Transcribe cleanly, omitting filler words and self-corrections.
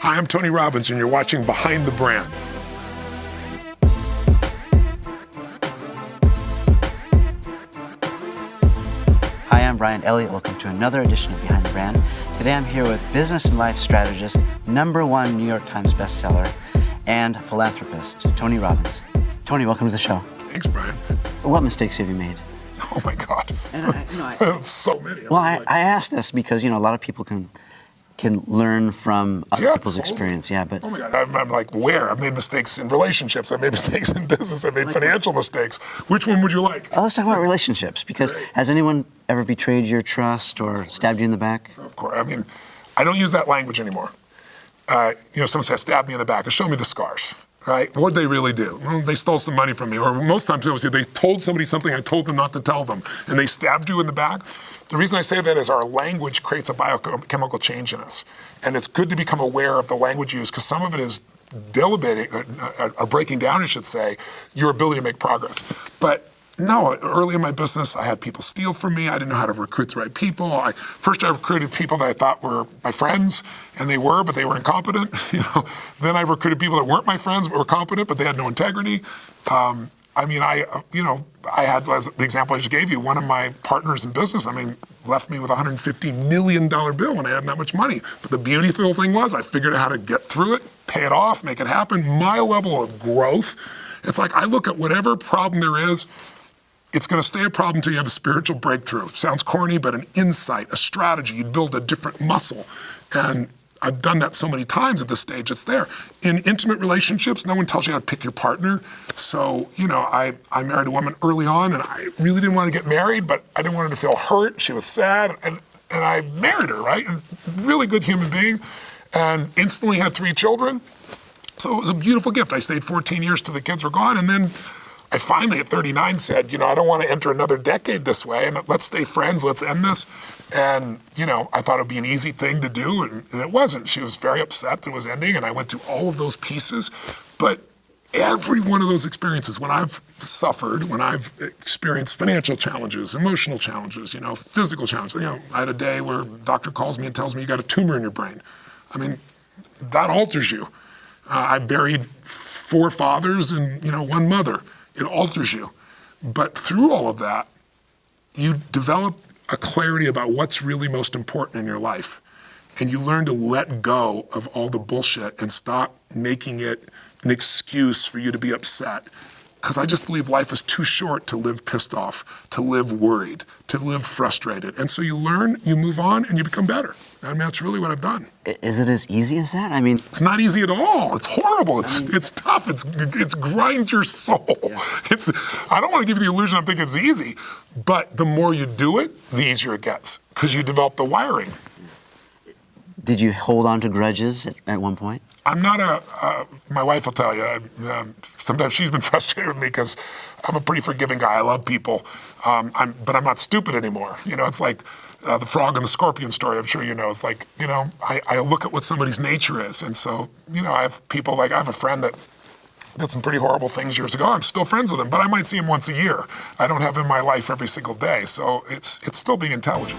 Hi, I'm Tony Robbins, and you're watching Behind the Brand. Hi, I'm Brian Elliott. Welcome to another edition of Behind the Brand. Today I'm here with business and life strategist, #1 New York Times bestseller, and philanthropist, Tony Robbins. Tony, welcome to the show. Thanks, Brian. What mistakes have you made? Oh my God. And so many. Well, I asked this because, a lot of people can learn from other people's experience. Yeah, but oh my God, I'm like, where? I've made mistakes in relationships. I've made mistakes in business. I've made financial mistakes. Which one would you like? Let's talk about relationships, because has anyone ever betrayed your trust or stabbed you in the back? Of course. I mean, I don't use that language anymore. Someone says, stab me in the back, or show me the scars. Right? What'd they really do? Well, they stole some money from me, or most times they told somebody something I told them not to tell them, and they stabbed you in the back. The reason I say that is our language creates a biochemical change in us, and it's good to become aware of the language used, because some of it is dilabating, or breaking down, I should say, your ability to make progress. But no, early in my business, I had people steal from me. I didn't know how to recruit the right people. First, I recruited people that I thought were my friends, and they were, but they were incompetent. Then I recruited people that weren't my friends, but were competent, but they had no integrity. I had, as the example I just gave you, one of my partners in business, left me with a $150 million bill when I had that much money. But the beautiful thing was, I figured out how to get through it, pay it off, make it happen. My level of growth, it's like I look at whatever problem there is, it's going to stay a problem until you have a spiritual breakthrough. Sounds corny, but an insight, a strategy. You build a different muscle. And I've done that so many times at this stage, it's there. In intimate relationships, no one tells you how to pick your partner. So, I married a woman early on, and I really didn't want to get married, but I didn't want her to feel hurt. She was sad, and I married her, right? And really good human being, and instantly had 3 children. So it was a beautiful gift. I stayed 14 years till the kids were gone, and then I finally, at 39, said, I don't want to enter another decade this way, and let's stay friends, let's end this. And, I thought it would be an easy thing to do, and it wasn't. She was very upset that it was ending, and I went through all of those pieces. But every one of those experiences, when I've suffered, when I've experienced financial challenges, emotional challenges, physical challenges. I had a day where a doctor calls me and tells me you got a tumor in your brain. That alters you. I buried 4 fathers and, 1 mother. It alters you. But through all of that, you develop a clarity about what's really most important in your life. And you learn to let go of all the bullshit and stop making it an excuse for you to be upset. Because I just believe life is too short to live pissed off, to live worried, to live frustrated. And so you learn, you move on, and you become better. That's really what I've done. Is it as easy as that? It's not easy at all. It's horrible. It's tough. It's grinds your soul. Yeah. I don't want to give you the illusion I think it's easy, but the more you do it, the easier it gets, because you develop the wiring. Did you hold on to grudges at one point? I'm not my wife will tell you, sometimes she's been frustrated with me because I'm a pretty forgiving guy. I love people, but I'm not stupid anymore. It's like the frog and the scorpion story, I'm sure you know. It's like, I look at what somebody's nature is. And so, I have people, like I have a friend that did some pretty horrible things years ago. I'm still friends with him, but I might see him once a year. I don't have him in my life every single day. So it's still being intelligent.